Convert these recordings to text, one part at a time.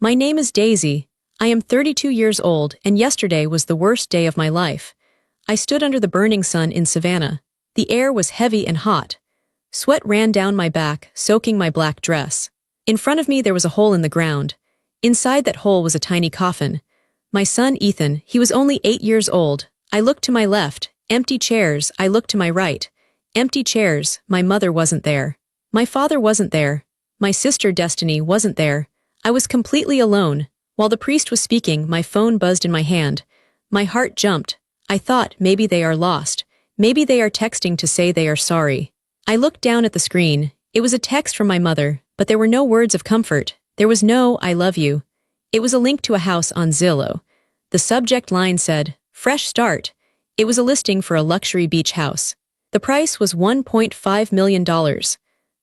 My name is Daisy. I am 32 years old, and yesterday was the worst day of my life. I stood under the burning sun in Savannah. The air was heavy and hot. Sweat ran down my back, soaking my black dress. In front of me there was a hole in the ground. Inside that hole was a tiny coffin. My son Ethan, he was only 8 years old. I looked to my left, empty chairs. I looked to my right, empty chairs. My mother wasn't there. My father wasn't there. My sister Destiny wasn't there. I was completely alone. While the priest was speaking, my phone buzzed in my hand. My heart jumped. I thought, maybe they are lost. Maybe they are texting to say they are sorry. I looked down at the screen. It was a text from my mother, but there were no words of comfort. There was no "I love you." It was a link to a house on Zillow. The subject line said, "Fresh start." It was a listing for a luxury beach house. The price was $1.5 million.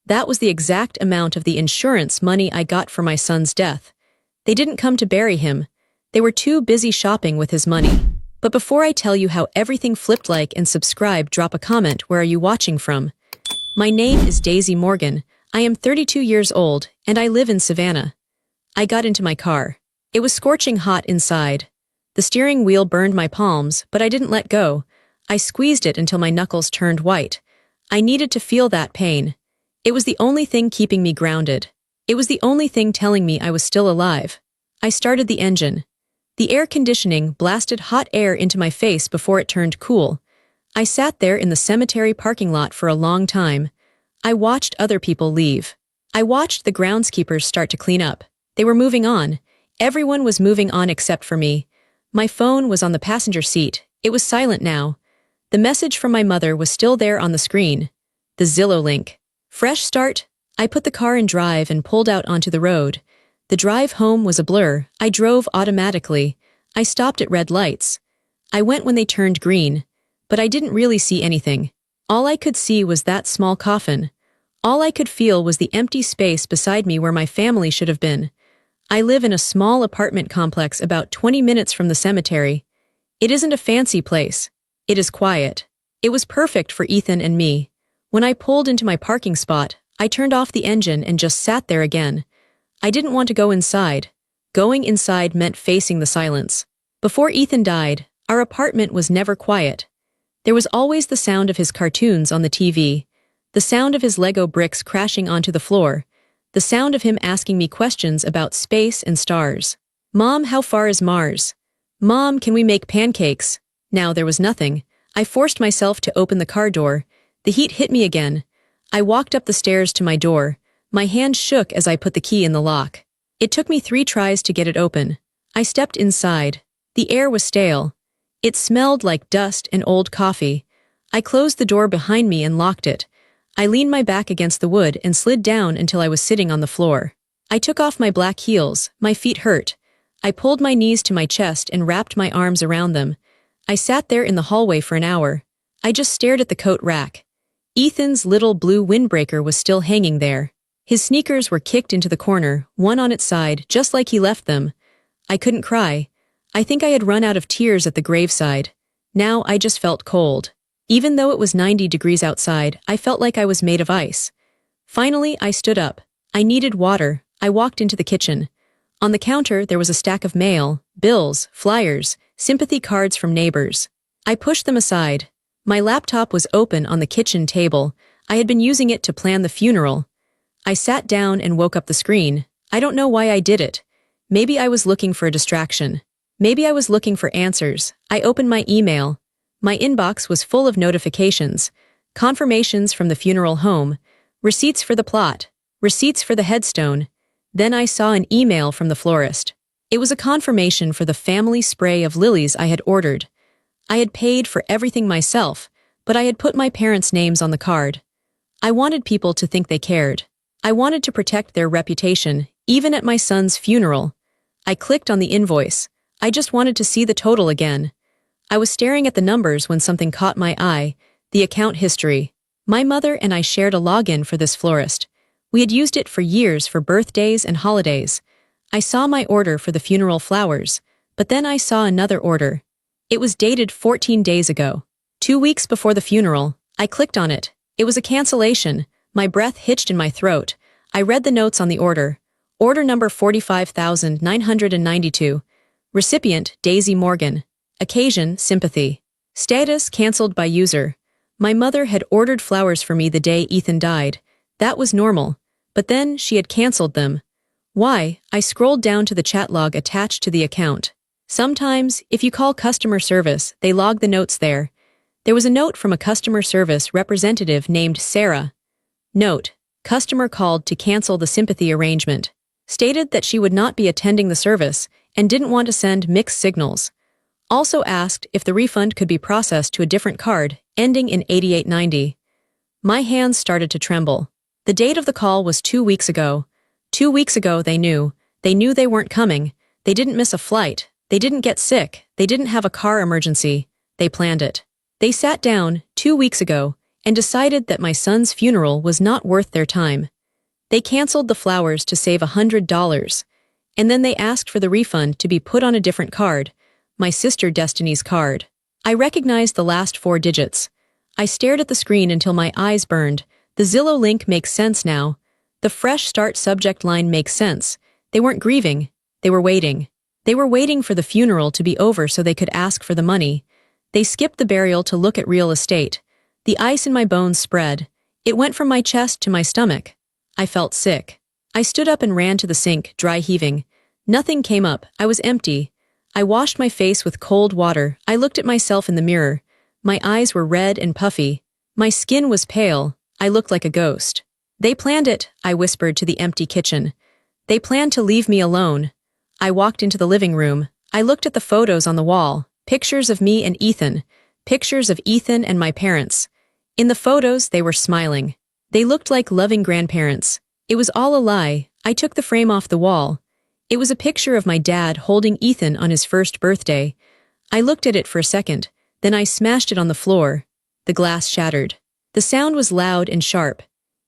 That was the exact amount of the insurance money I got for my son's death. They didn't come to bury him. They were too busy shopping with his money. But before I tell you how everything flipped, like and subscribe, drop a comment. Where are you watching from? My name is Daisy Morgan. I am 32 years old, and I live in Savannah. I got into my car. It was scorching hot inside. The steering wheel burned my palms, but I didn't let go. I squeezed it until my knuckles turned white. I needed to feel that pain. It was the only thing keeping me grounded. It was the only thing telling me I was still alive. I started the engine. The air conditioning blasted hot air into my face before it turned cool. I sat there in the cemetery parking lot for a long time. I watched other people leave. I watched the groundskeepers start to clean up. They were moving on. Everyone was moving on except for me. My phone was on the passenger seat. It was silent now. The message from my mother was still there on the screen. The Zillow link. Fresh start. I put the car in drive and pulled out onto the road. The drive home was a blur. I drove automatically. I stopped at red lights. I went when they turned green. But I didn't really see anything. All I could see was that small coffin. All I could feel was the empty space beside me where my family should have been. I live in a small apartment complex about 20 minutes from the cemetery. It isn't a fancy place. It is quiet. It was perfect for Ethan and me. When I pulled into my parking spot, I turned off the engine and just sat there again. I didn't want to go inside. Going inside meant facing the silence. Before Ethan died, our apartment was never quiet. There was always the sound of his cartoons on the TV, the sound of his Lego bricks crashing onto the floor, the sound of him asking me questions about space and stars. "Mom, how far is Mars? Mom, can we make pancakes?" Now there was nothing. I forced myself to open the car door. The heat hit me again. I walked up the stairs to my door. My hand shook as I put the key in the lock. It took me 3 tries to get it open. I stepped inside. The air was stale. It smelled like dust and old coffee. I closed the door behind me and locked it. I leaned my back against the wood and slid down until I was sitting on the floor. I took off my black heels. My feet hurt. I pulled my knees to my chest and wrapped my arms around them. I sat there in the hallway for an hour. I just stared at the coat rack. Ethan's little blue windbreaker was still hanging there. His sneakers were kicked into the corner, one on its side, just like he left them. I couldn't cry. I think I had run out of tears at the graveside. Now I just felt cold. Even though it was 90 degrees outside, I felt like I was made of ice. Finally, I stood up. I needed water. I walked into the kitchen. On the counter, there was a stack of mail, bills, flyers, sympathy cards from neighbors. I pushed them aside. My laptop was open on the kitchen table. I had been using it to plan the funeral. I sat down and woke up the screen. I don't know why I did it. Maybe I was looking for a distraction. Maybe I was looking for answers. I opened my email. My inbox was full of notifications, confirmations from the funeral home, receipts for the plot, receipts for the headstone. Then I saw an email from the florist. It was a confirmation for the family spray of lilies I had ordered. I had paid for everything myself, but I had put my parents' names on the card. I wanted people to think they cared. I wanted to protect their reputation, even at my son's funeral. I clicked on the invoice. I just wanted to see the total again. I was staring at the numbers when something caught my eye, the account history. My mother and I shared a login for this florist. We had used it for years for birthdays and holidays. I saw my order for the funeral flowers, but then I saw another order. It was dated 14 days ago. 2 weeks before the funeral. I clicked on it. It was a cancellation. My breath hitched in my throat. I read the notes on the order. Order number 45,992. Recipient, Daisy Morgan. Occasion, sympathy. Status, cancelled by user. My mother had ordered flowers for me the day Ethan died. That was normal. But then, she had cancelled them. Why? I scrolled down to the chat log attached to the account. Sometimes, if you call customer service, they log the notes there. There was a note from a customer service representative named Sarah. Note: customer called to cancel the sympathy arrangement. Stated that she would not be attending the service and didn't want to send mixed signals. Also asked if the refund could be processed to a different card, ending in 8890. My hands started to tremble. The date of the call was 2 weeks ago. 2 weeks ago they knew. They knew they weren't coming. They didn't miss a flight. They didn't get sick. They didn't have a car emergency. They planned it. They sat down, 2 weeks ago, and decided that my son's funeral was not worth their time. They canceled the flowers to save $100. And then they asked for the refund to be put on a different card, my sister Destiny's card. I recognized the last 4 digits. I stared at the screen until my eyes burned. The Zillow link makes sense now. The fresh start subject line makes sense. They weren't grieving. They were waiting. They were waiting for the funeral to be over so they could ask for the money. They skipped the burial to look at real estate. The ice in my bones spread. It went from my chest to my stomach. I felt sick. I stood up and ran to the sink, dry heaving. Nothing came up. I was empty. I washed my face with cold water. I looked at myself in the mirror. My eyes were red and puffy. My skin was pale. I looked like a ghost. They planned it, I whispered to the empty kitchen. They planned to leave me alone. I walked into the living room. I looked at the photos on the wall. Pictures of me and Ethan. Pictures of Ethan and my parents. In the photos, they were smiling. They looked like loving grandparents. It was all a lie. I took the frame off the wall. It was a picture of my dad holding Ethan on his first birthday. I looked at it for a second, then I smashed it on the floor. The glass shattered. The sound was loud and sharp.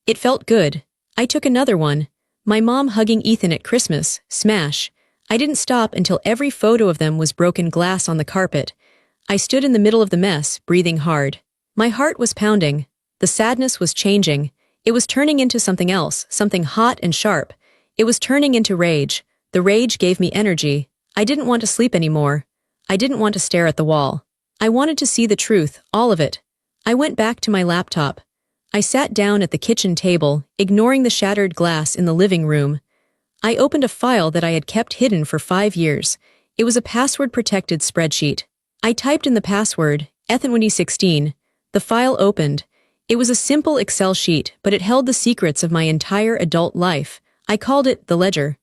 It felt good. I took another one. My mom hugging Ethan at Christmas. Smash. I didn't stop until every photo of them was broken glass on the carpet. I stood in the middle of the mess, breathing hard. My heart was pounding. The sadness was changing. It was turning into something else, something hot and sharp. It was turning into rage. The rage gave me energy. I didn't want to sleep anymore. I didn't want to stare at the wall. I wanted to see the truth, all of it. I went back to my laptop. I sat down at the kitchen table, ignoring the shattered glass in the living room. I opened a file that I had kept hidden for 5 years. It was a password-protected spreadsheet. I typed in the password, Ethan2016. The file opened. It was a simple Excel sheet, but it held the secrets of my entire adult life. I called it the ledger.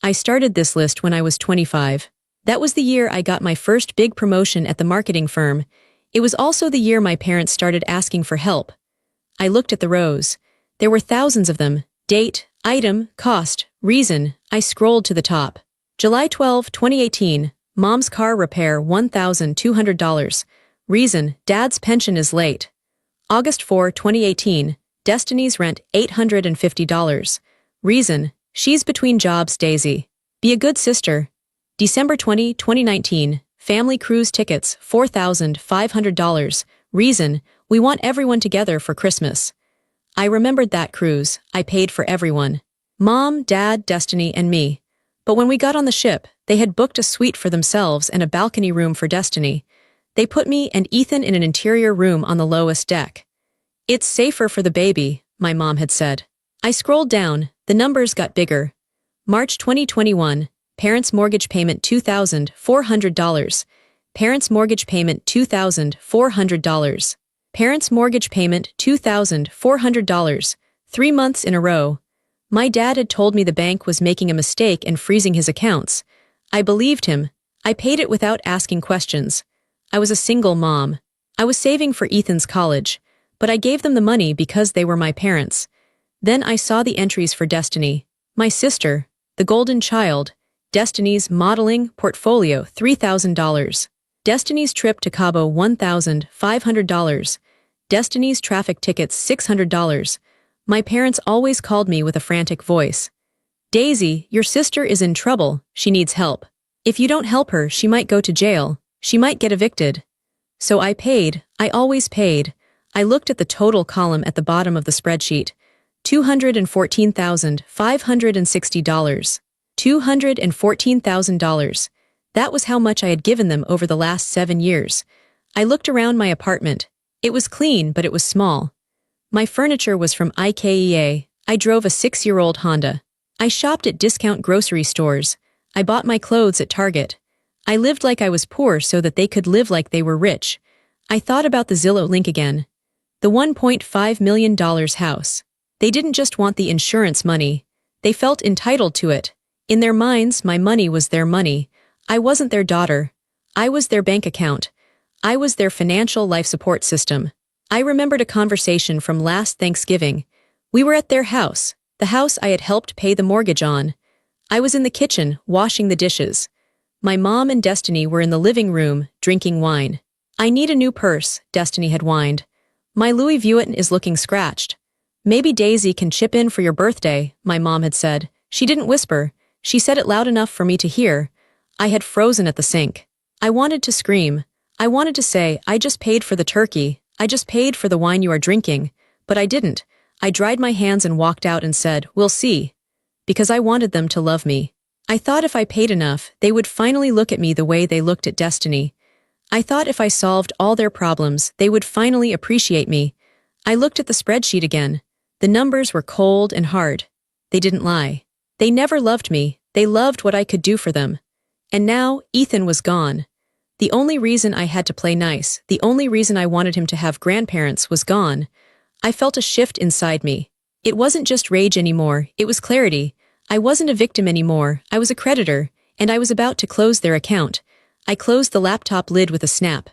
I started this list when I was 25. That was the year I got my first big promotion at the marketing firm. It was also the year my parents started asking for help. I looked at the rows. There were thousands of them. Date, item, cost, reason. I scrolled to the top. July 12, 2018. Mom's car repair $1,200. Reason, Dad's pension is late. August 4, 2018. Destiny's rent $850. Reason, she's between jobs, Daisy. Be a good sister. December 20, 2019. Family cruise tickets $4,500. Reason, we want everyone together for Christmas. I remembered that cruise. I paid for everyone. Mom, Dad, Destiny, and me. But when we got on the ship, they had booked a suite for themselves and a balcony room for Destiny. They put me and Ethan in an interior room on the lowest deck. It's safer for the baby, my mom had said. I scrolled down. The numbers got bigger. March 2021. Parents' mortgage payment $2,400. Parents' mortgage payment $2,400. Parents' mortgage payment $2,400. 3 months in a row. My dad had told me the bank was making a mistake and freezing his accounts. I believed him. I paid it without asking questions. I was a single mom. I was saving for Ethan's college, but I gave them the money because they were my parents. Then I saw the entries for Destiny, my sister, the golden child, Destiny's modeling portfolio $3,000. Destiny's trip to Cabo $1,500. Destiny's traffic tickets $600. My parents always called me with a frantic voice. Daisy, your sister is in trouble. She needs help. If you don't help her, she might go to jail. She might get evicted. So I paid. I always paid. I looked at the total column at the bottom of the spreadsheet. $214,560. $214,000. That was how much I had given them over the last 7 years. I looked around my apartment. It was clean, but it was small. My furniture was from IKEA. I drove a 6-year-old Honda. I shopped at discount grocery stores. I bought my clothes at Target. I lived like I was poor so that they could live like they were rich. I thought about the Zillow link again. The $1.5 million house. They didn't just want the insurance money. They felt entitled to it. In their minds, my money was their money. I wasn't their daughter. I was their bank account. I was their financial life support system. I remembered a conversation from last Thanksgiving. We were at their house, the house I had helped pay the mortgage on. I was in the kitchen, washing the dishes. My mom and Destiny were in the living room, drinking wine. I need a new purse, Destiny had whined. My Louis Vuitton is looking scratched. Maybe Daisy can chip in for your birthday, my mom had said. She didn't whisper. She said it loud enough for me to hear. I had frozen at the sink. I wanted to scream. I wanted to say, I just paid for the turkey. I just paid for the wine you are drinking. But I didn't. I dried my hands and walked out and said, we'll see. Because I wanted them to love me. I thought if I paid enough, they would finally look at me the way they looked at Destiny. I thought if I solved all their problems, they would finally appreciate me. I looked at the spreadsheet again. The numbers were cold and hard. They didn't lie. They never loved me. They loved what I could do for them. And now, Ethan was gone. The only reason I had to play nice, the only reason I wanted him to have grandparents was gone. I felt a shift inside me. It wasn't just rage anymore, it was clarity. I wasn't a victim anymore, I was a creditor, and I was about to close their account. I closed the laptop lid with a snap.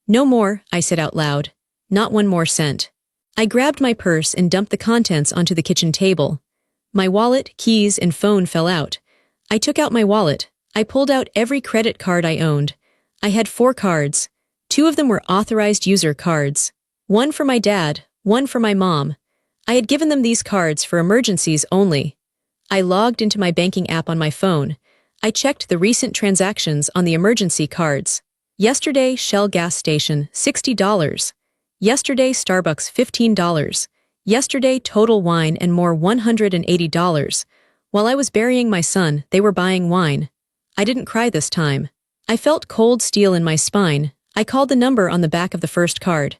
No more, I said out loud. Not one more cent. I grabbed my purse and dumped the contents onto the kitchen table. My wallet, keys, and phone fell out. I took out my wallet. I pulled out every credit card I owned. I had 4 cards. 2 of them were authorized user cards. 1 for my dad, 1 for my mom. I had given them these cards for emergencies only. I logged into my banking app on my phone. I checked the recent transactions on the emergency cards. Yesterday, Shell gas station, $60. Yesterday, Starbucks, $15. Yesterday, Total Wine and more, $180. While I was burying my son, they were buying wine. I didn't cry this time. I felt cold steel in my spine. I called the number on the back of the first card.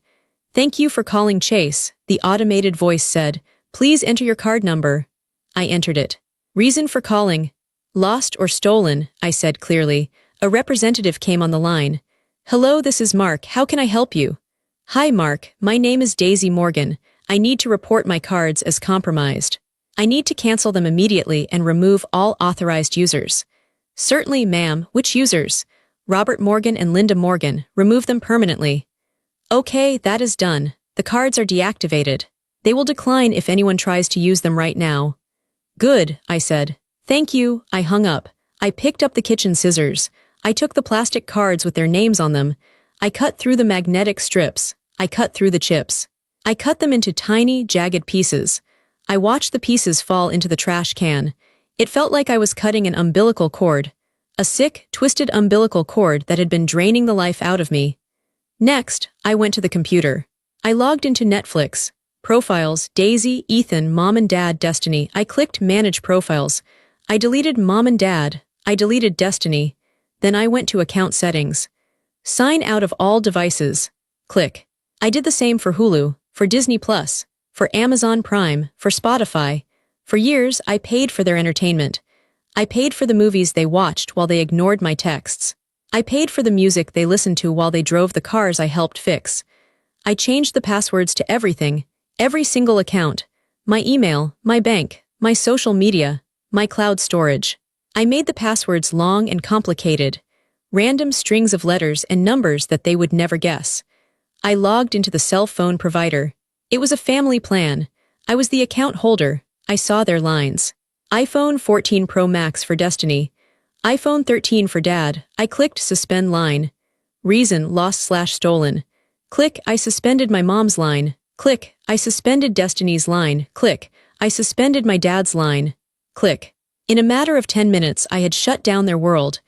Thank you for calling Chase, the automated voice said. Please enter your card number. I entered it. Reason for calling. Lost or stolen, I said clearly. A representative came on the line. Hello, this is Mark. How can I help you? Hi, Mark. My name is Daisy Morgan. I need to report my cards as compromised. I need to cancel them immediately and remove all authorized users. Certainly, ma'am. Which users? Robert Morgan and Linda Morgan. Remove them permanently. Okay, that is done. The cards are deactivated. They will decline if anyone tries to use them right now. Good, I said. Thank you. I hung up. I picked up the kitchen scissors. I took the plastic cards with their names on them. I cut through the magnetic strips. I cut through the chips. I cut them into tiny, jagged pieces. I watched the pieces fall into the trash can. It felt like I was cutting an umbilical cord. A sick, twisted umbilical cord that had been draining the life out of me. Next, I went to the computer. I logged into Netflix. Profiles, Daisy, Ethan, Mom and Dad, Destiny. I clicked Manage Profiles. I deleted Mom and Dad. I deleted Destiny. Then I went to Account Settings. Sign out of all devices. Click. I did the same for Hulu, for Disney+, for Amazon Prime, for Spotify. For years, I paid for their entertainment. I paid for the movies they watched while they ignored my texts. I paid for the music they listened to while they drove the cars I helped fix. I changed the passwords to everything, every single account. My email, my bank, my social media, my cloud storage. I made the passwords long and complicated. Random strings of letters and numbers that they would never guess. I logged into the cell phone provider. It was a family plan. I was the account holder. I saw their lines. iPhone 14 Pro Max for Destiny. iPhone 13 for Dad. I clicked Suspend Line. Reason, lost/stolen. Click, I suspended my mom's line. Click, I suspended Destiny's line. Click, I suspended my dad's line. Click. In a matter of 10 minutes, I had shut down their world.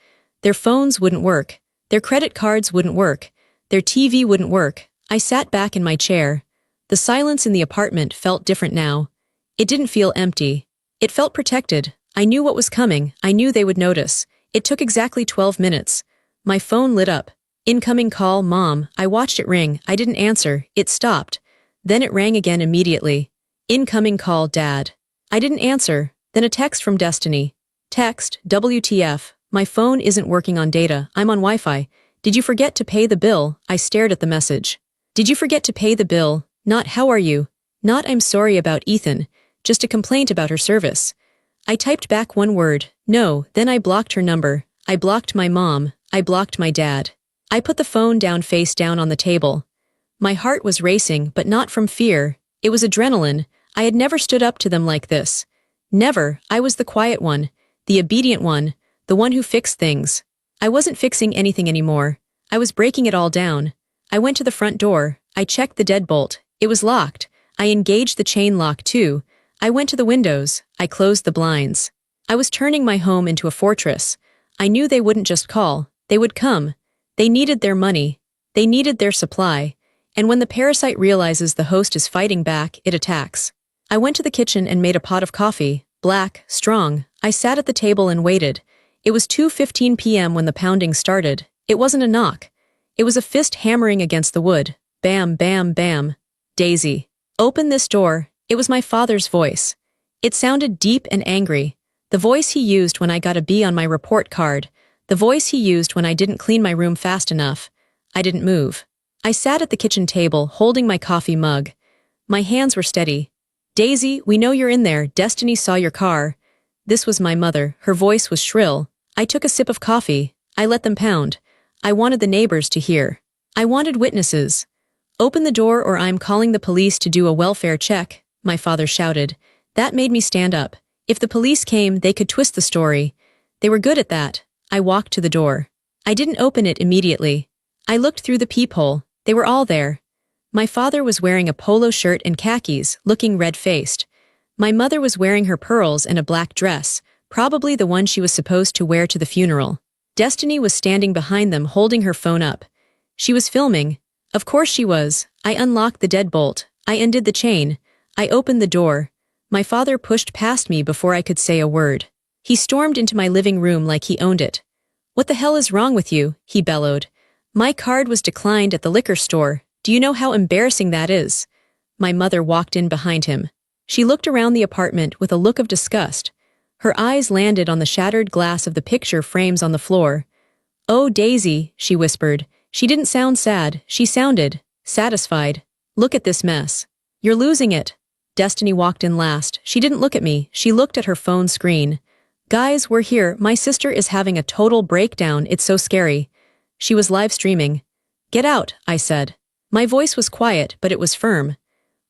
Their phones wouldn't work. Their credit cards wouldn't work. Their TV wouldn't work. I sat back in my chair. The silence in the apartment felt different now. It didn't feel empty. It felt protected. I knew what was coming. I knew they would notice. It took exactly 12 minutes. My phone lit up. Incoming call, Mom. I watched it ring. I didn't answer. It stopped. Then it rang again immediately. Incoming call, Dad. I didn't answer. Then a text from Destiny. Text, WTF. My phone isn't working on data. I'm on Wi-Fi. Did you forget to pay the bill? I stared at the message. Did you forget to pay the bill? Not how are you? Not I'm sorry about Ethan. Just a complaint about her service. I typed back one word, no, then I blocked her number. I blocked my mom. I blocked my dad. I put the phone down face down on the table. My heart was racing, but not from fear. It was adrenaline. I had never stood up to them like this. Never. I was the quiet one, the obedient one, the one who fixed things. I wasn't fixing anything anymore. I was breaking it all down. I went to the front door. I checked the deadbolt. It was locked. I engaged the chain lock too. I went to the windows. I closed the blinds. I was turning my home into a fortress. I knew they wouldn't just call. They would come. They needed their money. They needed their supply. And when the parasite realizes the host is fighting back, it attacks. I went to the kitchen and made a pot of coffee, black, strong. I sat at the table and waited. It was 2:15 p.m. when the pounding started. It wasn't a knock. It was a fist hammering against the wood. Bam, bam, bam. Daisy. Open this door. It was my father's voice. It sounded deep and angry. The voice he used when I got a B on my report card. The voice he used when I didn't clean my room fast enough. I didn't move. I sat at the kitchen table, holding my coffee mug. My hands were steady. Daisy, we know you're in there. Destiny saw your car. This was my mother. Her voice was shrill. I took a sip of coffee. I let them pound. I wanted the neighbors to hear. I wanted witnesses. Open the door or I'm calling the police to do a welfare check, my father shouted. That made me stand up. If the police came, they could twist the story. They were good at that. I walked to the door. I didn't open it immediately. I looked through the peephole. They were all there. My father was wearing a polo shirt and khakis, looking red-faced. My mother was wearing her pearls and a black dress, probably the one she was supposed to wear to the funeral. Destiny was standing behind them holding her phone up. She was filming. Of course she was. I unlocked the deadbolt. I undid the chain. I opened the door. My father pushed past me before I could say a word. He stormed into my living room like he owned it. What the hell is wrong with you? He bellowed. My card was declined at the liquor store. Do you know how embarrassing that is? My mother walked in behind him. She looked around the apartment with a look of disgust. Her eyes landed on the shattered glass of the picture frames on the floor. Oh, Daisy, she whispered. She didn't sound sad. She sounded satisfied. Look at this mess. You're losing it. Destiny walked in last. She didn't look at me. She looked at her phone screen. Guys, we're here. My sister is having a total breakdown. It's so scary. She was live streaming. Get out, I said. My voice was quiet, but it was firm.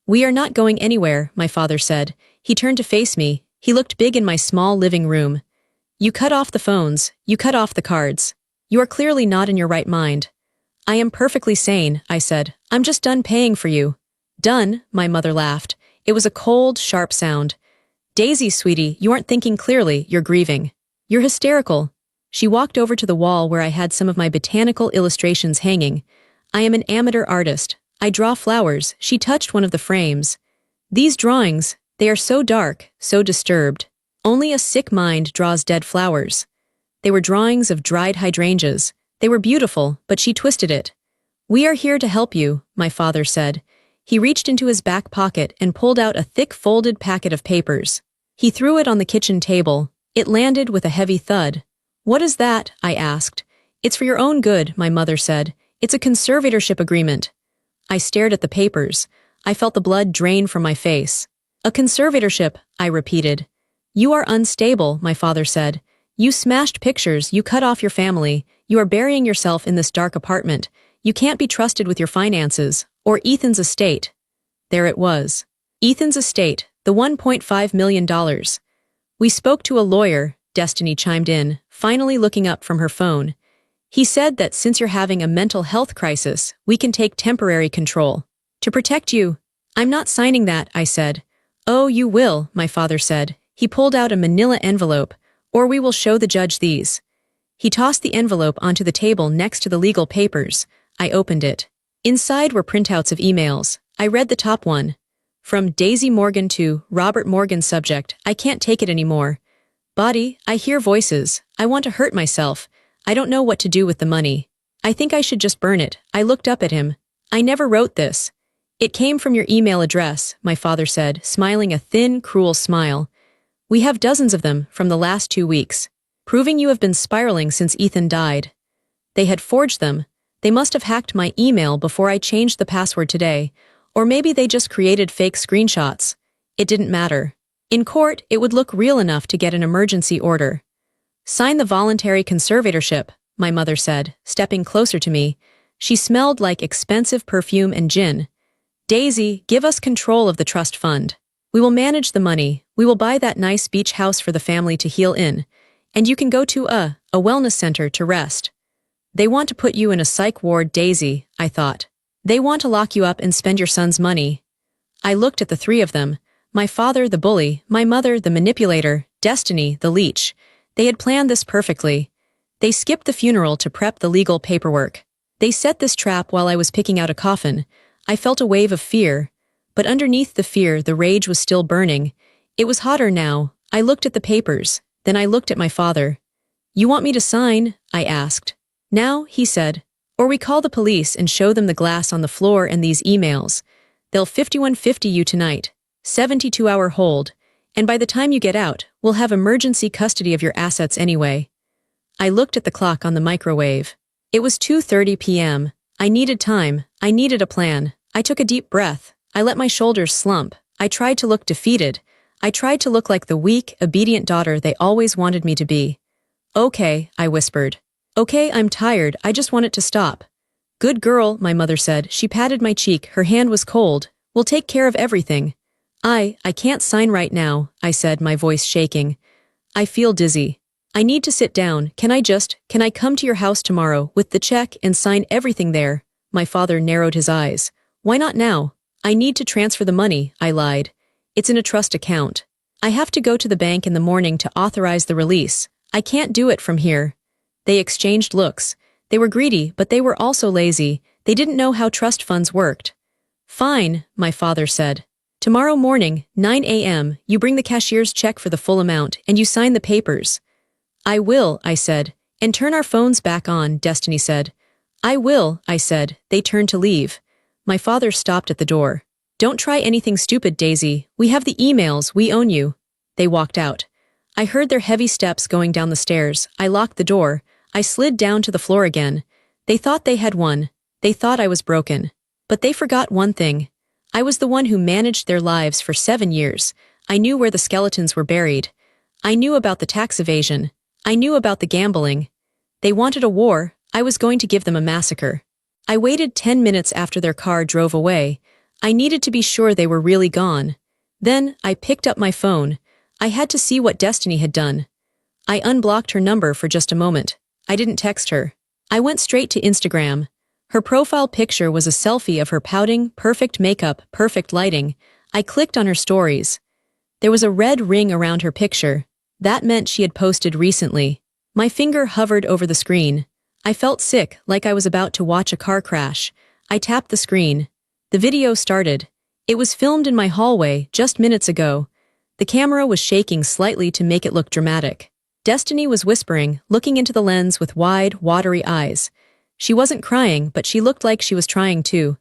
We are not going anywhere, my father said. He turned to face me. He looked big in my small living room. You cut off the phones. You cut off the cards. You are clearly not in your right mind. I am perfectly sane, I said. I'm just done paying for you. Done, my mother laughed. It was a cold, sharp sound. Daisy, sweetie, you aren't thinking clearly. You're grieving. You're hysterical. She walked over to the wall where I had some of my botanical illustrations hanging. I am an amateur artist. I draw flowers. She touched one of the frames. These drawings, they are so dark, so disturbed. Only a sick mind draws dead flowers. They were drawings of dried hydrangeas. They were beautiful, but she twisted it. We are here to help you, my father said. He reached into his back pocket and pulled out a thick folded packet of papers. He threw it on the kitchen table. It landed with a heavy thud. What is that? I asked. It's for your own good, my mother said. It's a conservatorship agreement. I stared at the papers. I felt the blood drain from my face. A conservatorship, I repeated. You are unstable, my father said. You smashed pictures, you cut off your family, you are burying yourself in this dark apartment. You can't be trusted with your finances, or Ethan's estate. There it was. Ethan's estate, the $1.5 million. We spoke to a lawyer, Destiny chimed in, finally looking up from her phone. He said that since you're having a mental health crisis, we can take temporary control. To protect you. I'm not signing that, I said. Oh, you will, my father said. He pulled out a manila envelope, or we will show the judge these. He tossed the envelope onto the table next to the legal papers. I opened it. Inside were printouts of emails. I read the top one. From Daisy Morgan to Robert Morgan subject, I can't take it anymore. Body, I hear voices. I want to hurt myself. I don't know what to do with the money. I think I should just burn it. I looked up at him. I never wrote this. It came from your email address, my father said, smiling a thin, cruel smile. We have dozens of them from the last 2 weeks, proving you have been spiraling since Ethan died. They had forged them. They must have hacked my email before I changed the password today, or maybe they just created fake screenshots. It didn't matter. In court, it would look real enough to get an emergency order. Sign the voluntary conservatorship, my mother said, stepping closer to me. She smelled like expensive perfume and gin. Daisy, give us control of the trust fund. We will manage the money. We will buy that nice beach house for the family to heal in. And you can go to a wellness center to rest. They want to put you in a psych ward, Daisy, I thought. They want to lock you up and spend your son's money. I looked at the three of them. My father, the bully, my mother, the manipulator, Destiny, the leech. They had planned this perfectly. They skipped the funeral to prep the legal paperwork. They set this trap while I was picking out a coffin. I felt a wave of fear. But underneath the fear, the rage was still burning. It was hotter now. I looked at the papers. Then I looked at my father. You want me to sign? I asked. Now, he said. Or we call the police and show them the glass on the floor and these emails. They'll 5150 you tonight. 72-hour hold. And by the time you get out, we'll have emergency custody of your assets anyway. I looked at the clock on the microwave. It was 2:30 p.m. I needed time. I needed a plan. I took a deep breath. I let my shoulders slump. I tried to look defeated. I tried to look like the weak, obedient daughter they always wanted me to be. Okay, I whispered. Okay, I'm tired. I just want it to stop. Good girl, my mother said. She patted my cheek. Her hand was cold. We'll take care of everything. I can't sign right now, I said, my voice shaking. I feel dizzy. I need to sit down. Can I come to your house tomorrow with the check and sign everything there? My father narrowed his eyes. Why not now? I need to transfer the money, I lied. It's in a trust account. I have to go to the bank in the morning to authorize the release. I can't do it from here. They exchanged looks. They were greedy, but they were also lazy. They didn't know how trust funds worked. Fine, my father said. Tomorrow morning, 9 a.m., you bring the cashier's check for the full amount, and you sign the papers. I will, I said. And turn our phones back on, Destiny said. I will, I said. They turned to leave. My father stopped at the door. Don't try anything stupid, Daisy. We have the emails. We own you. They walked out. I heard their heavy steps going down the stairs. I locked the door. I slid down to the floor again. They thought they had won. They thought I was broken. But they forgot one thing. I was the one who managed their lives for 7 years. I knew where the skeletons were buried. I knew about the tax evasion. I knew about the gambling. They wanted a war. I was going to give them a massacre. I waited 10 minutes after their car drove away. I needed to be sure they were really gone. Then, I picked up my phone. I had to see what Destiny had done. I unblocked her number for just a moment. I didn't text her. I went straight to Instagram. Her profile picture was a selfie of her pouting, perfect makeup, perfect lighting. I clicked on her stories. There was a red ring around her picture. That meant she had posted recently. My finger hovered over the screen. I felt sick, like I was about to watch a car crash. I tapped the screen. The video started. It was filmed in my hallway just minutes ago. The camera was shaking slightly to make it look dramatic. Destiny was whispering, looking into the lens with wide, watery eyes. She wasn't crying, but she looked like she was trying to.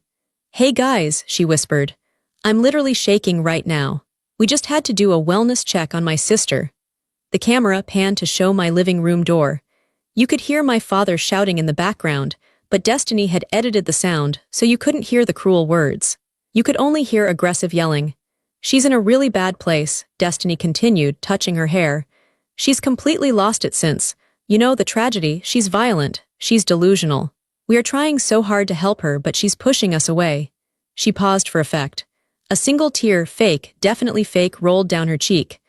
Hey guys, she whispered. I'm literally shaking right now. We just had to do a wellness check on my sister. The camera panned to show my living room door. You could hear my father shouting in the background, but Destiny had edited the sound, so you couldn't hear the cruel words. You could only hear aggressive yelling. She's in a really bad place, Destiny continued, touching her hair. She's completely lost it since. You know the tragedy, she's violent. She's delusional. We are trying so hard to help her, but she's pushing us away. She paused for effect. A single tear, fake, definitely fake, rolled down her cheek.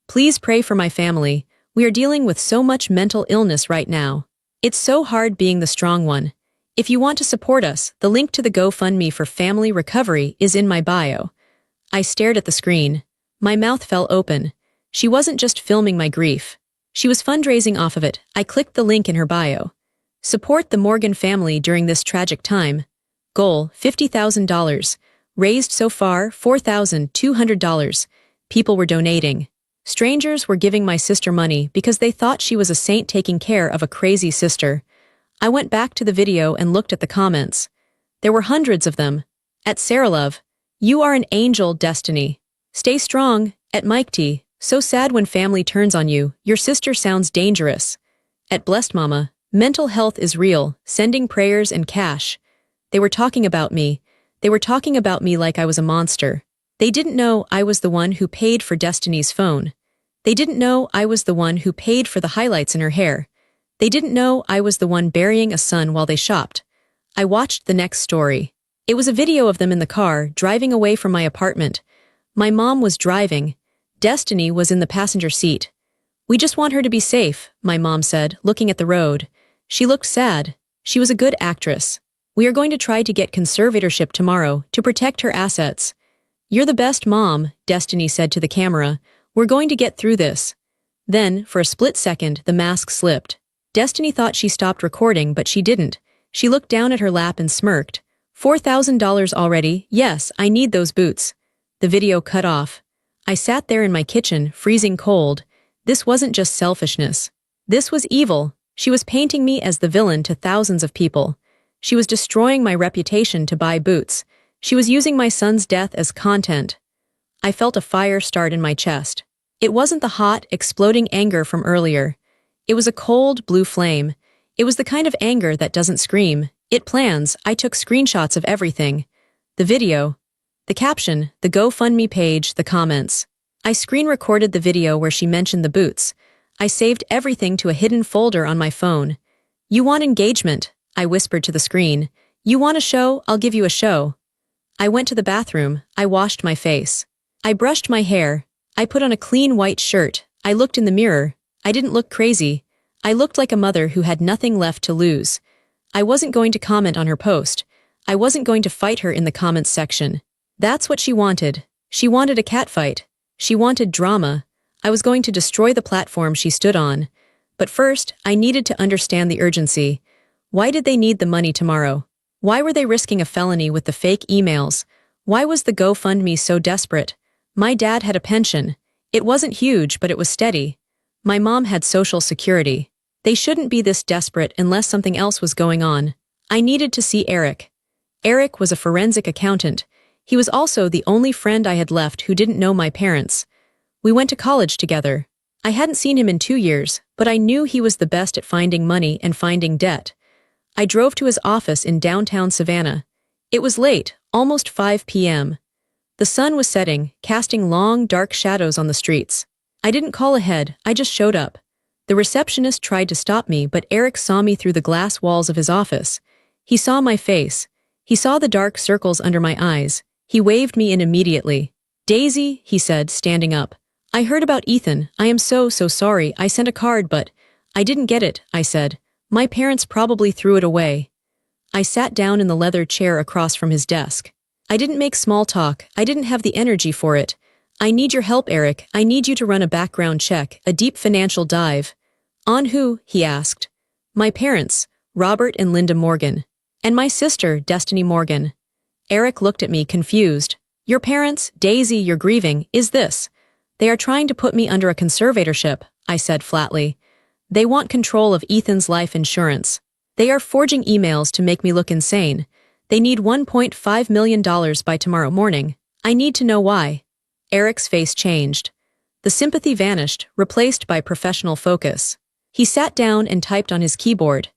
Please pray for my family. We are dealing with so much mental illness right now. It's so hard being the strong one. If you want to support us, the link to the GoFundMe for family recovery is in my bio. I stared at the screen. My mouth fell open. She wasn't just filming my grief. She was fundraising off of it. I clicked the link in her bio. Support the Morgan family during this tragic time. Goal, $50,000. Raised so far $4,200. People were donating. Strangers were giving my sister money because they thought she was a saint taking care of a crazy sister. I went back to the video and looked at the comments. There were hundreds of them. At Saralove, "You are an angel, Destiny. Stay strong." At Mike T, "So sad when family turns on you. Your sister sounds dangerous." At Blessed Mama, "Mental health is real. Sending prayers and cash." They were talking about me. They were talking about me like I was a monster. They didn't know I was the one who paid for Destiny's phone. They didn't know I was the one who paid for the highlights in her hair. They didn't know I was the one burying a son while they shopped. I watched the next story. It was a video of them in the car, driving away from my apartment. My mom was driving. Destiny was in the passenger seat. "We just want her to be safe," my mom said, looking at the road. She looked sad. She was a good actress. "We are going to try to get conservatorship tomorrow to protect her assets." "You're the best mom," Destiny said to the camera. "We're going to get through this." Then, for a split second, the mask slipped. Destiny thought she stopped recording, but she didn't. She looked down at her lap and smirked. $4,000 already? Yes, I need those boots." The video cut off. I sat there in my kitchen, freezing cold. This wasn't just selfishness. This was evil. She was painting me as the villain to thousands of people. She was destroying my reputation to buy boots. She was using my son's death as content. I felt a fire start in my chest. It wasn't the hot, exploding anger from earlier. It was a cold, blue flame. It was the kind of anger that doesn't scream. It plans. I took screenshots of everything. The video, the caption, the GoFundMe page, the comments. I screen-recorded the video where she mentioned the boots. I saved everything to a hidden folder on my phone. "You want engagement?" I whispered to the screen. "You want a show? I'll give you a show." I went to the bathroom. I washed my face. I brushed my hair. I put on a clean white shirt. I looked in the mirror. I didn't look crazy. I looked like a mother who had nothing left to lose. I wasn't going to comment on her post. I wasn't going to fight her in the comments section. That's what she wanted. She wanted a catfight. She wanted drama. I was going to destroy the platform she stood on. But first, I needed to understand the urgency. Why did they need the money tomorrow? Why were they risking a felony with the fake emails? Why was the GoFundMe so desperate? My dad had a pension. It wasn't huge, but it was steady. My mom had Social Security. They shouldn't be this desperate unless something else was going on. I needed to see Eric. Eric was a forensic accountant. He was also the only friend I had left who didn't know my parents. We went to college together. I hadn't seen him in 2 years, but I knew he was the best at finding money and finding debt. I drove to his office in downtown Savannah. It was late, almost 5 p.m. The sun was setting, casting long, dark shadows on the streets. I didn't call ahead, I just showed up. The receptionist tried to stop me, but Eric saw me through the glass walls of his office. He saw my face. He saw the dark circles under my eyes. He waved me in immediately. "Daisy," he said, standing up. "I heard about Ethan. I am so sorry. I sent a card, but..." "I didn't get it," I said. "My parents probably threw it away." I sat down in the leather chair across from his desk. I didn't make small talk. I didn't have the energy for it. "I need your help, Eric. I need you to run a background check, a deep financial dive." "On who?" he asked. "My parents, Robert and Linda Morgan. And my sister, Destiny Morgan." Eric looked at me, confused. "Your parents? Daisy, you're grieving. Is this..." "They are trying to put me under a conservatorship," I said flatly. "They want control of Ethan's life insurance. They are forging emails to make me look insane. They need $1.5 million by tomorrow morning. I need to know why." Eric's face changed. The sympathy vanished, replaced by professional focus. He sat down and typed on his keyboard.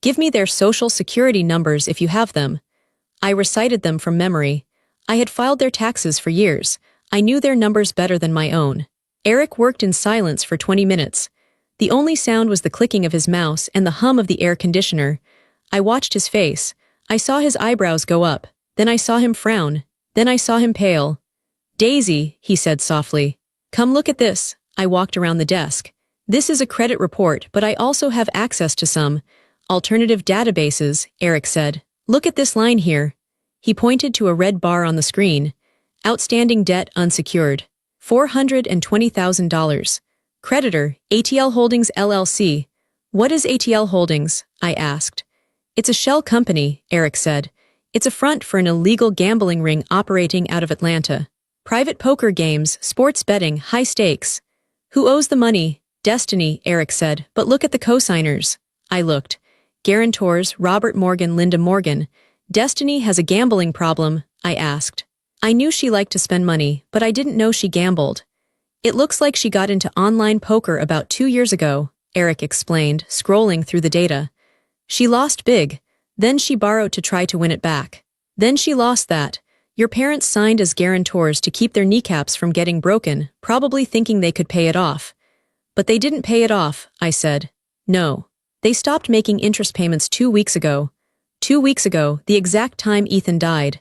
"Give me their social security numbers if you have them." I recited them from memory. I had filed their taxes for years. I knew their numbers better than my own. Eric worked in silence for 20 minutes. The only sound was the clicking of his mouse and the hum of the air conditioner. I watched his face. I saw his eyebrows go up. Then I saw him frown. Then I saw him pale. "Daisy," he said softly. "Come look at this." I walked around the desk. "This is a credit report, but I also have access to some alternative databases," Eric said. "Look at this line here." He pointed to a red bar on the screen. "Outstanding debt unsecured. $420,000. Creditor, ATL Holdings LLC. "What is ATL Holdings?" I asked. "It's a shell company," Eric said. It's a front for an illegal gambling ring operating out of Atlanta. Private poker games, sports betting, high stakes. Who owes the money? Destiny, Eric said, but look at the co-signers. I looked. Guarantors, Robert Morgan, Linda Morgan. Destiny has a gambling problem, I asked. I knew she liked to spend money, but I didn't know she gambled. It looks like she got into online poker about 2 years ago, Eric explained, scrolling through the data. She lost big. Then she borrowed to try to win it back. Then she lost that. Your parents signed as guarantors to keep their kneecaps from getting broken, probably thinking they could pay it off. But they didn't pay it off, I said. No. They stopped making interest payments 2 weeks ago. 2 weeks ago, the exact time Ethan died.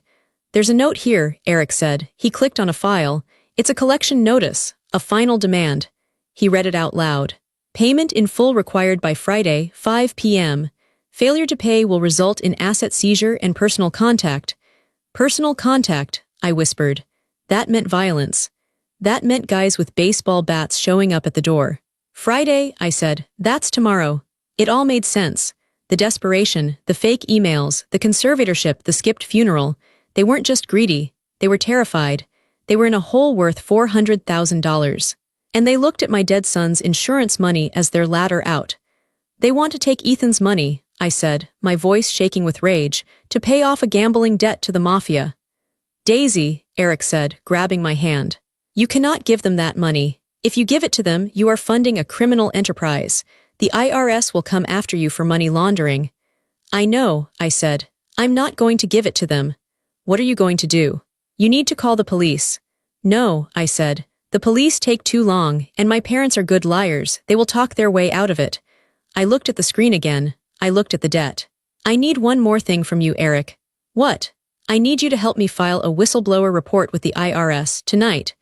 There's a note here, Eric said. He clicked on a file. It's a collection notice, a final demand. He read it out loud. Payment in full required by Friday, 5 p.m. Failure to pay will result in asset seizure and personal contact. Personal contact, I whispered. That meant violence. That meant guys with baseball bats showing up at the door. Friday, I said. That's tomorrow. It all made sense. The desperation, the fake emails, the conservatorship, the skipped funeral. They weren't just greedy. They were terrified. They were in a hole worth $400,000. And they looked at my dead son's insurance money as their ladder out. They want to take Ethan's money, I said, my voice shaking with rage, to pay off a gambling debt to the mafia. Daisy, Eric said, grabbing my hand. You cannot give them that money. If you give it to them, you are funding a criminal enterprise. The IRS will come after you for money laundering. I know, I said. I'm not going to give it to them. What are you going to do? You need to call the police. No, I said. The police take too long, and my parents are good liars. They will talk their way out of it. I looked at the screen again. I looked at the debt. I need one more thing from you, Eric. What? I need you to help me file a whistleblower report with the IRS tonight.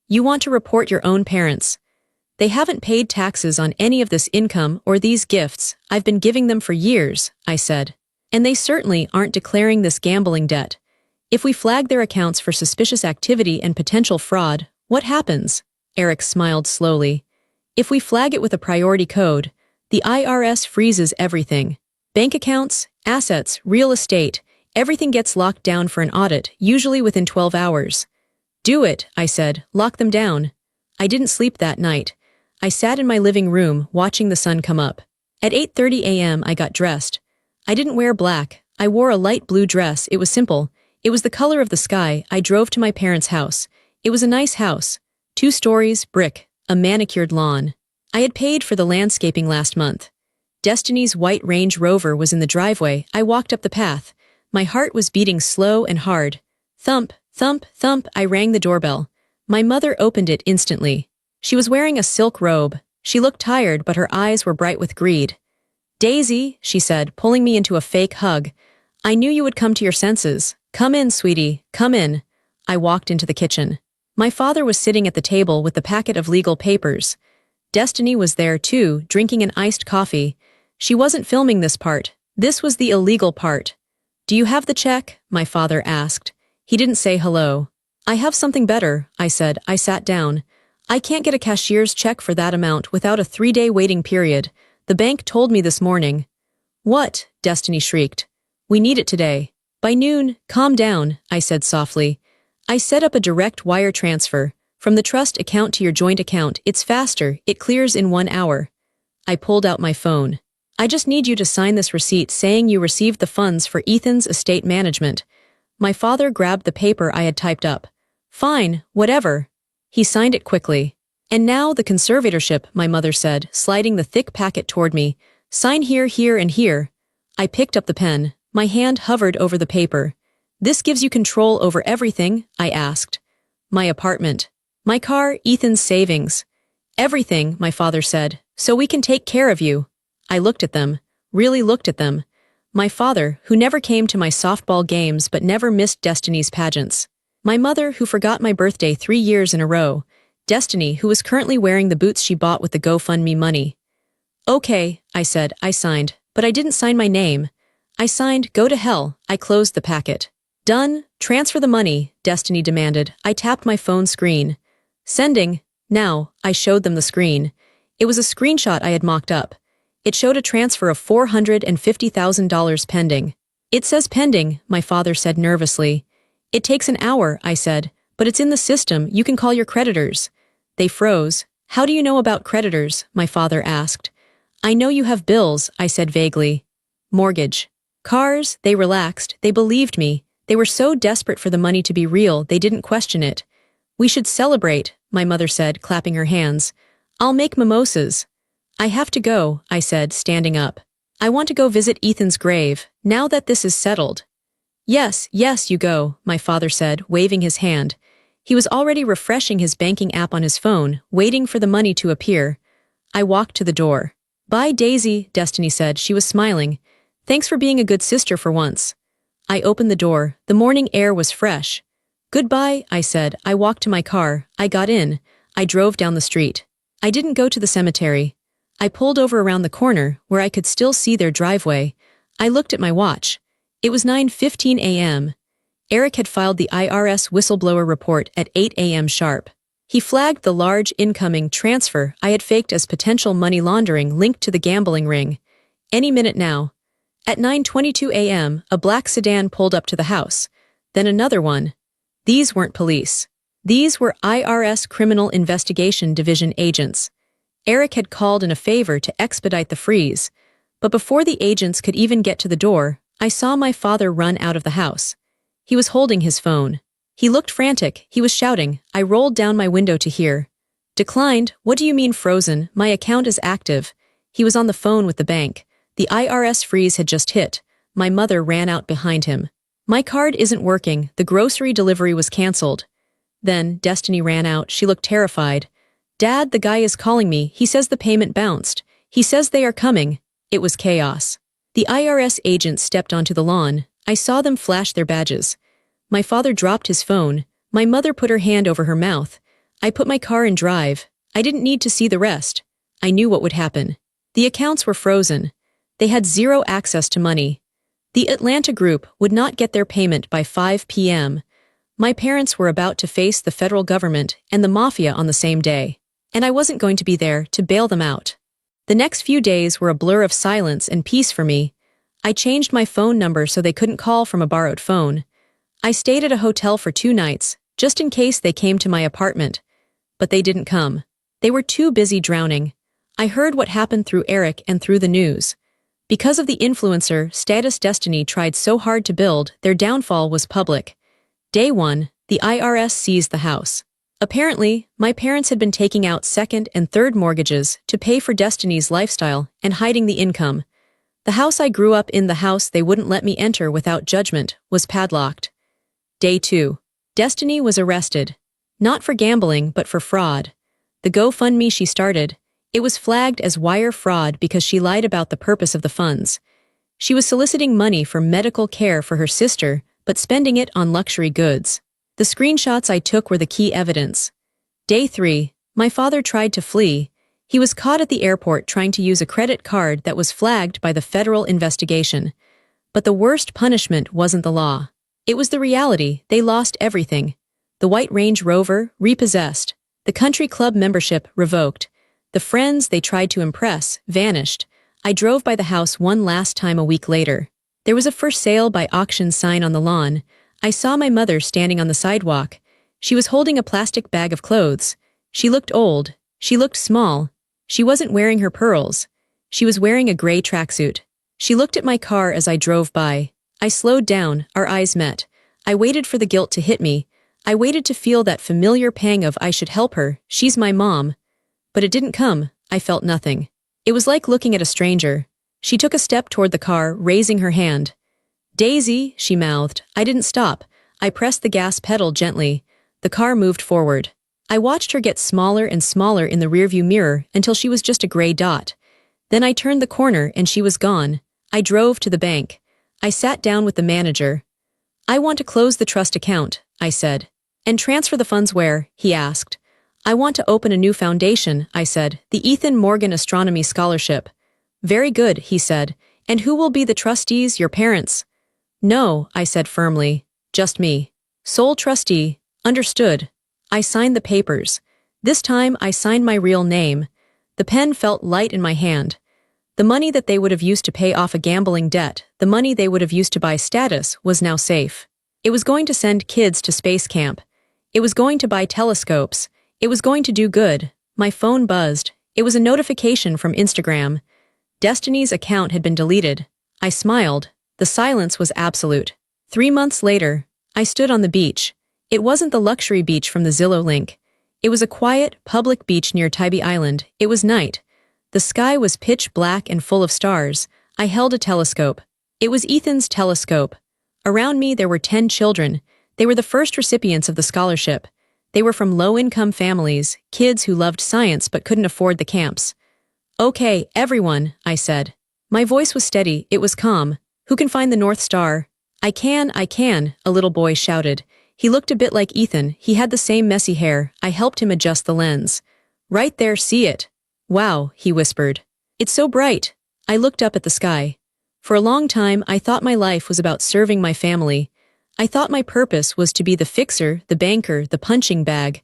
You want to report your own parents. They haven't paid taxes on any of this income or these gifts. I've been giving them for years, I said. And they certainly aren't declaring this gambling debt. If we flag their accounts for suspicious activity and potential fraud, what happens? Eric smiled slowly. If we flag it with a priority code, the IRS freezes everything. Bank accounts, assets, real estate, everything gets locked down for an audit, usually within 12 hours. Do it, I said. Lock them down. I didn't sleep that night. I sat in my living room, watching the sun come up. At 8:30 a.m. I got dressed. I didn't wear black. I wore a light blue dress. It was simple. It was the color of the sky. I drove to my parents' house. It was a nice house. 2 stories, brick, a manicured lawn. I had paid for the landscaping last month. Destiny's white Range Rover was in the driveway. I walked up the path. My heart was beating slow and hard. Thump, thump, thump, I rang the doorbell. My mother opened it instantly. She was wearing a silk robe. She looked tired, but her eyes were bright with greed. Daisy, she said, pulling me into a fake hug. I knew you would come to your senses. Come in, sweetie, come in. I walked into the kitchen. My father was sitting at the table with the packet of legal papers. Destiny was there, too, drinking an iced coffee. She wasn't filming this part. This was the illegal part. Do you have the check? My father asked. He didn't say hello. I have something better, I said. I sat down. I can't get a cashier's check for that amount without a 3-day waiting period. The bank told me this morning. What? Destiny shrieked. We need it today. By noon. Calm down, I said softly. I set up a direct wire transfer. From the trust account to your joint account. It's faster. It clears in 1 hour. I pulled out my phone. I just need you to sign this receipt saying you received the funds for Ethan's estate management. My father grabbed the paper I had typed up. Fine, whatever. He signed it quickly. And now the conservatorship, my mother said, sliding the thick packet toward me. Sign here, here, and here. I picked up the pen. My hand hovered over the paper. This gives you control over everything, I asked. My apartment. My car, Ethan's savings. Everything, my father said, so we can take care of you. I looked at them, really looked at them. My father, who never came to my softball games but never missed Destiny's pageants. My mother, who forgot my birthday 3 years in a row. Destiny, who was currently wearing the boots she bought with the GoFundMe money. Okay, I said. I signed, but I didn't sign my name. I signed, go to hell. I closed the packet. Done. Transfer the money, Destiny demanded. I tapped my phone screen. Sending. Now, I showed them the screen. It was a screenshot I had mocked up. It showed a transfer of $450,000 pending. It says pending, my father said nervously. It takes an hour, I said, but it's in the system, you can call your creditors. They froze. How do you know about creditors? My father asked. I know you have bills, I said vaguely. Mortgage. Cars, they relaxed, they believed me. They were so desperate for the money to be real, they didn't question it. We should celebrate, my mother said, clapping her hands. I'll make mimosas. I have to go, I said, standing up. I want to go visit Ethan's grave, now that this is settled. Yes, you go, my father said, waving his hand. He was already refreshing his banking app on his phone, waiting for the money to appear. I walked to the door. Bye, Daisy, Destiny said. She was smiling. Thanks for being a good sister for once. I opened the door. The morning air was fresh. Goodbye, I said. I walked to my car. I got in. I drove down the street. I didn't go to the cemetery. I pulled over around the corner, where I could still see their driveway. I looked at my watch. It was 9:15 a.m. Eric had filed the IRS whistleblower report at 8 a.m. sharp. He flagged the large incoming transfer I had faked as potential money laundering linked to the gambling ring. Any minute now. At 9:22 a.m., a black sedan pulled up to the house. Then another one. These weren't police. These were IRS Criminal Investigation Division agents. Eric had called in a favor to expedite the freeze, but before the agents could even get to the door, I saw my father run out of the house. He was holding his phone. He looked frantic. He was shouting. I rolled down my window to hear. Declined. What do you mean frozen? My account is active. He was on the phone with the bank. The IRS freeze had just hit. My mother ran out behind him. My card isn't working. The grocery delivery was canceled. Then Destiny ran out. She looked terrified. Dad, the guy is calling me. He says the payment bounced. He says they are coming. It was chaos. The IRS agents stepped onto the lawn. I saw them flash their badges. My father dropped his phone. My mother put her hand over her mouth. I put my car in drive. I didn't need to see the rest. I knew what would happen. The accounts were frozen. They had zero access to money. The Atlanta group would not get their payment by 5 p.m. My parents were about to face the federal government and the mafia on the same day. And I wasn't going to be there to bail them out. The next few days were a blur of silence and peace for me. I changed my phone number so they couldn't call from a borrowed phone. I stayed at a hotel for 2 nights, just in case they came to my apartment. But they didn't come. They were too busy drowning. I heard what happened through Eric and through the news. Because of the influencer status Destiny tried so hard to build, their downfall was public. Day 1, the IRS seized the house. Apparently, my parents had been taking out second and third mortgages to pay for Destiny's lifestyle and hiding the income. The house I grew up in, the house they wouldn't let me enter without judgment, was padlocked. Day 2. Destiny was arrested. Not for gambling, but for fraud. The GoFundMe she started, it was flagged as wire fraud because she lied about the purpose of the funds. She was soliciting money for medical care for her sister, but spending it on luxury goods. The screenshots I took were the key evidence. Day 3. My father tried to flee. He was caught at the airport trying to use a credit card that was flagged by the federal investigation. But the worst punishment wasn't the law. It was the reality. They lost everything. The white Range Rover, repossessed. The country club membership, revoked. The friends they tried to impress, vanished. I drove by the house one last time a week later. There was a for sale by auction sign on the lawn. I saw my mother standing on the sidewalk. She was holding a plastic bag of clothes. She looked old. She looked small. She wasn't wearing her pearls. She was wearing a gray tracksuit. She looked at my car as I drove by. I slowed down, our eyes met. I waited for the guilt to hit me. I waited to feel that familiar pang of I should help her, she's my mom. But it didn't come. I felt nothing. It was like looking at a stranger. She took a step toward the car, raising her hand. Daisy, she mouthed. I didn't stop. I pressed the gas pedal gently. The car moved forward. I watched her get smaller and smaller in the rearview mirror until she was just a gray dot. Then I turned the corner and she was gone. I drove to the bank. I sat down with the manager. I want to close the trust account, I said. And transfer the funds where? He asked. I want to open a new foundation, I said, the Ethan Morgan Astronomy Scholarship. Very good, he said. And who will be the trustees, your parents? No, I said firmly. Just me. Sole trustee. Understood. I signed the papers. This time I signed my real name. The pen felt light in my hand. The money that they would have used to pay off a gambling debt, the money they would have used to buy status, was now safe. It was going to send kids to space camp. It was going to buy telescopes. It was going to do good. My phone buzzed. It was a notification from Instagram. Destiny's account had been deleted. I smiled. The silence was absolute. 3 months later, I stood on the beach. It wasn't the luxury beach from the Zillow link. It was a quiet, public beach near Tybee Island. It was night. The sky was pitch black and full of stars. I held a telescope. It was Ethan's telescope. Around me there were 10 children. They were the first recipients of the scholarship. They were from low-income families, kids who loved science but couldn't afford the camps. "Okay, everyone," I said. My voice was steady, it was calm. "Who can find the North Star?" I can," a little boy shouted. He looked a bit like Ethan, he had the same messy hair. I helped him adjust the lens. "Right there, see it." "Wow," he whispered. "It's so bright." I looked up at the sky. For a long time, I thought my life was about serving my family. I thought my purpose was to be the fixer, the banker, the punching bag.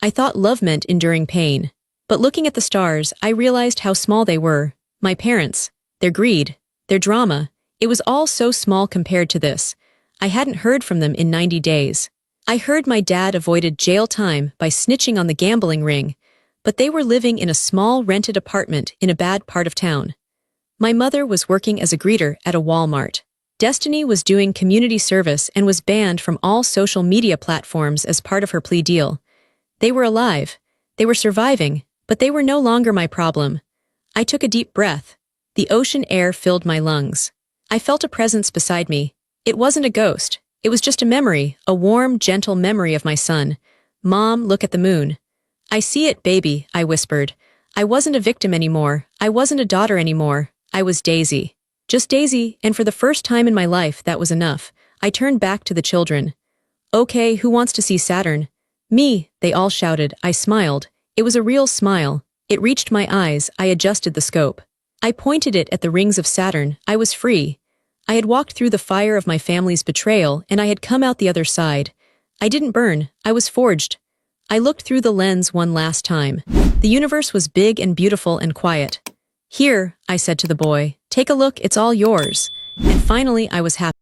I thought love meant enduring pain. But looking at the stars, I realized how small they were. My parents, their greed, their drama, it was all so small compared to this. I hadn't heard from them in 90 days. I heard my dad avoided jail time by snitching on the gambling ring, but they were living in a small rented apartment in a bad part of town. My mother was working as a greeter at a Walmart. Destiny was doing community service and was banned from all social media platforms as part of her plea deal. They were alive. They were surviving, but they were no longer my problem. I took a deep breath. The ocean air filled my lungs. I felt a presence beside me. It wasn't a ghost. It was just a memory, a warm, gentle memory of my son. "Mom, look at the moon." "I see it, baby," I whispered. I wasn't a victim anymore. I wasn't a daughter anymore. I was Daisy. Just Daisy, and for the first time in my life that was enough. I turned back to the children. "Okay, who wants to see Saturn?" "Me," they all shouted. I smiled. It was a real smile. It reached my eyes. I adjusted the scope. I pointed it at the rings of Saturn. I was free. I had walked through the fire of my family's betrayal, and I had come out the other side. I didn't burn. I was forged. I looked through the lens one last time. The universe was big and beautiful and quiet. "Here," I said to the boy. "Take a look, it's all yours." And finally I was happy.